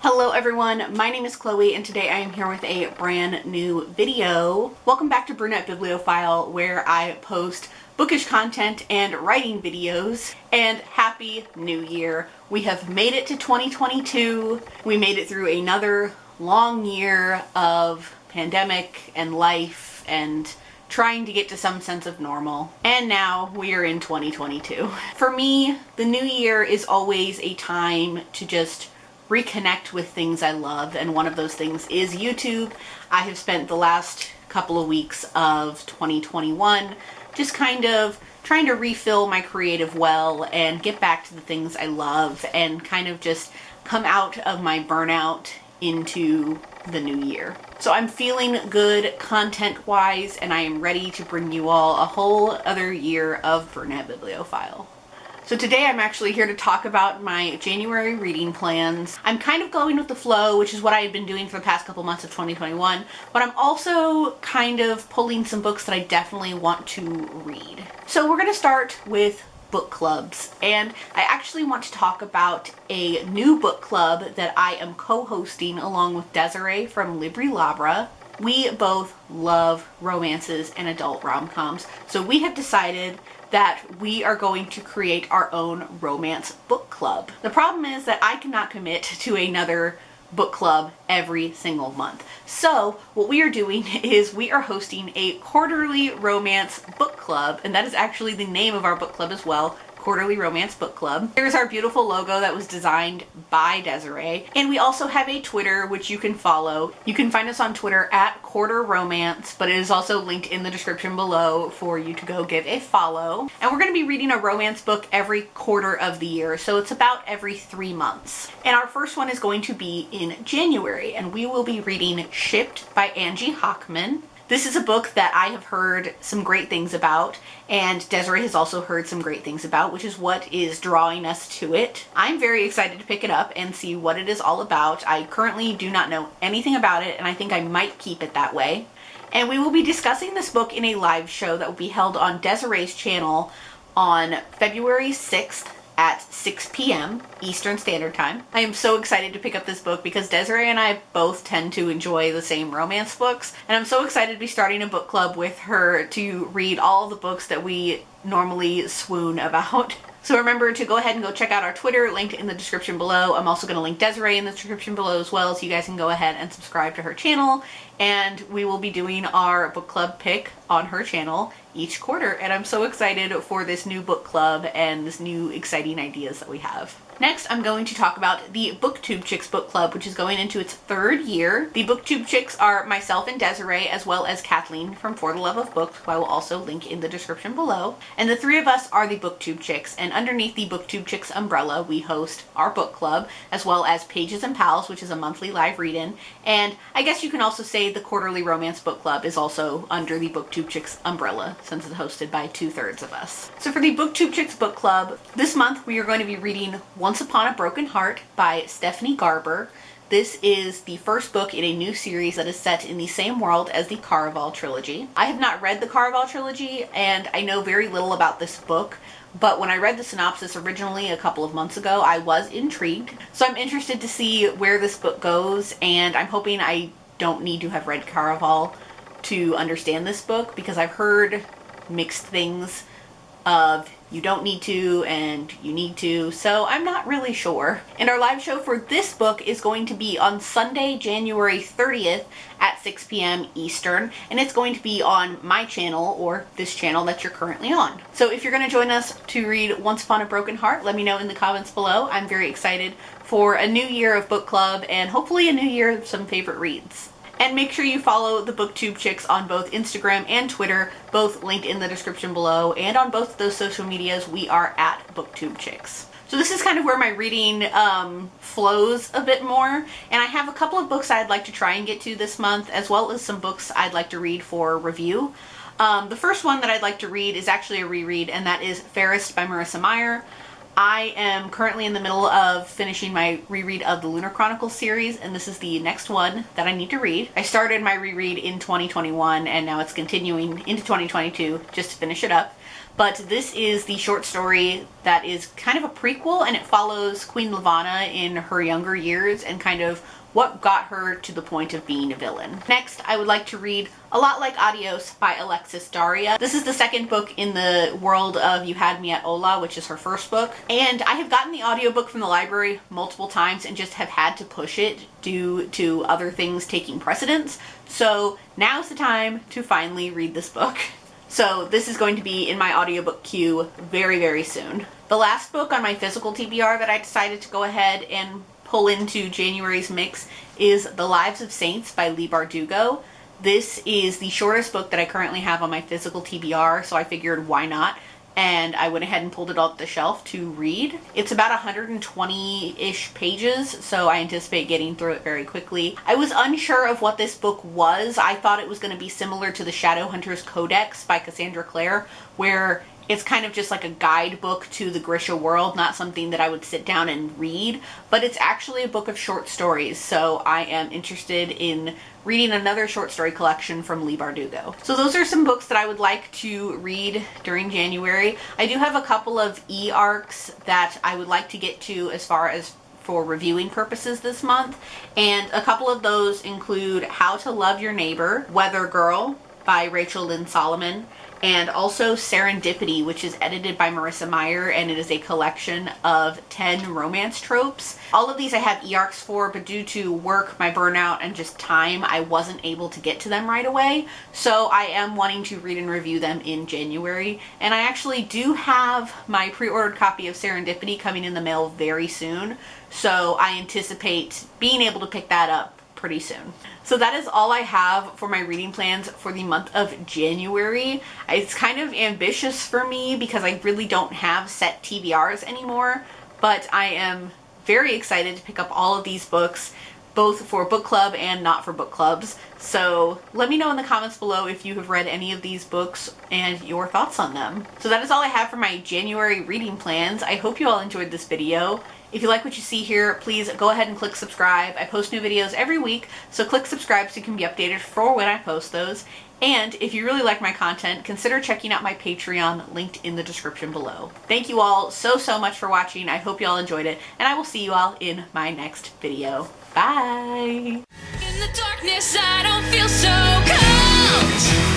Hello everyone, my name is Chloe and today I am here with a brand new video. Welcome back to Brunette Bibliophile, where I post bookish content and writing videos, and Happy New Year. We have made it to 2022. We made it through another long year of pandemic and life and trying to get to some sense of normal. And now we are in 2022. For me, the new year is always a time to just reconnect with things I love, and one of those things is YouTube. I have spent the last couple of weeks of 2021 just kind of trying to refill my creative well and get back to the things I love and kind of just come out of my burnout into the new year. So I'm feeling good content-wise, and I am ready to bring you all a whole other year of Brunette Bibliophile. So today I'm actually here to talk about my January reading plans. I'm kind of going with the flow, which is what I had been doing for the past couple months of 2021, but I'm also kind of pulling some books that I definitely want to read. So we're going to start with book clubs, and I actually want to talk about a new book club that I am co-hosting along with Desiree from Libri Labra. We both love romances and adult rom-coms, so we have decided that we are going to create our own romance book club. The problem is that I cannot commit to another book club every single month. So what we are doing is we are hosting a quarterly romance book club, and that is actually the name of our book club as well. Quarterly Romance Book Club. Here's our beautiful logo that was designed by Desiree. And we also have a Twitter, which you can follow. You can find us on Twitter at Quarter Romance, but it is also linked in the description below for you to go give a follow. And we're going to be reading a romance book every quarter of the year, so it's about every 3 months. And our first one is going to be in January, and we will be reading Shipped by Angie Hockman. This is a book that I have heard some great things about, and Desiree has also heard some great things about, which is what is drawing us to it. I'm very excited to pick it up and see what it is all about. I currently do not know anything about it, and I think I might keep it that way. And we will be discussing this book in a live show that will be held on Desiree's channel on February 6th at 6 p.m. Eastern Standard Time. I am so excited to pick up this book because Desiree and I both tend to enjoy the same romance books, and I'm so excited to be starting a book club with her to read all the books that we normally swoon about. So remember to go ahead and go check out our Twitter, linked in the description below. I'm also going to link Desiree in the description below as well, so you guys can go ahead and subscribe to her channel, and we will be doing our book club pick on her channel each quarter, and I'm so excited for this new book club and this new exciting ideas that we have. Next, I'm going to talk about the Booktube Chicks book club, which is going into its 3rd year. The Booktube Chicks are myself and Desiree, as well as Kathleen from For the Love of Books, who I will also link in the description below. And the 3 of us are the Booktube Chicks, and underneath the Booktube Chicks umbrella, we host our book club, as well as Pages and Pals, which is a monthly live read-in. And I guess you can also say the Quarterly Romance Book Club is also under the Booktube Chicks umbrella, since it's hosted by 2/3 of us. So for the Booktube Chicks book club, this month we are going to be reading Once Upon a Broken Heart by Stephanie Garber. This is the first book in a new series that is set in the same world as the Caraval trilogy. I have not read the Caraval trilogy, and I know very little about this book, but when I read the synopsis originally a couple of months ago, I was intrigued. So I'm interested to see where this book goes, and I'm hoping I don't need to have read Caraval to understand this book, because I've heard mixed things of you don't need to and you need to, so I'm not really sure. And our live show for this book is going to be on Sunday, January 30th at 6 p.m. Eastern, and it's going to be on my channel, or this channel that you're currently on. So if you're going to join us to read Once Upon a Broken Heart, let me know in the comments below. I'm very excited for a new year of book club and hopefully a new year of some favorite reads. And make sure you follow the Booktube Chicks on both Instagram and Twitter, both linked in the description below, and on both of those social medias we are at Booktube Chicks. So this is kind of where my reading flows a bit more, and I have a couple of books I'd like to try and get to this month, as well as some books I'd like to read for review. The first one that I'd like to read is actually a reread, and that is Fairest by Marissa Meyer. I am currently in the middle of finishing my reread of the Lunar Chronicles series, and this is the next one that I need to read. I started my reread in 2021, and now it's continuing into 2022 just to finish it up. but this is the short story that is kind of a prequel, and it follows Queen Lavanna in her younger years and kind of what got her to the point of being a villain. Next, I would like to read A Lot Like Adios by Alexis Daria. This is the second book in the world of You Had Me at Hola, which is her first book. And I have gotten the audiobook from the library multiple times and just have had to push it due to other things taking precedence. So now's the time to finally read this book. So this is going to be in my audiobook queue very, very soon. The last book on my physical TBR that I decided to go ahead and pull into January's mix is The Lives of Saints by Leigh Bardugo. This is the shortest book that I currently have on my physical TBR, so I figured why not? And I went ahead and pulled it off the shelf to read. It's about 120-ish pages, so I anticipate getting through it very quickly. I was unsure of what this book was. I thought it was going to be similar to the Shadowhunters Codex by Cassandra Clare, where it's kind of just like a guidebook to the Grisha world, not something that I would sit down and read, but it's actually a book of short stories, so I am interested in reading another short story collection from Leigh Bardugo. So those are some books that I would like to read during January. I do have a couple of e-arcs that I would like to get to as far as for reviewing purposes this month, and a couple of those include How to Love Your Neighbor, Weather Girl by Rachel Lynn Solomon, and also Serendipity, which is edited by Marissa Meyer, and it is a collection of 10 romance tropes. All of these I have e-arcs for, but due to work, my burnout, and just time, I wasn't able to get to them right away. So I am wanting to read and review them in January, and I actually do have my pre-ordered copy of Serendipity coming in the mail very soon, so I anticipate being able to pick that up pretty soon. So that is all I have for my reading plans for the month of January. It's kind of ambitious for me because I really don't have set TBRs anymore, but I am very excited to pick up all of these books, both for book club and not for book clubs. So let me know in the comments below if you have read any of these books and your thoughts on them. So that is all I have for my January reading plans. I hope you all enjoyed this video. If you like what you see here, please go ahead and click subscribe. I post new videos every week, so click subscribe so you can be updated for when I post those. And if you really like my content, consider checking out my Patreon linked in the description below. Thank you all so much for watching. I hope you all enjoyed it, and I will see you all in my next video. Bye! In the darkness, I don't feel so cold.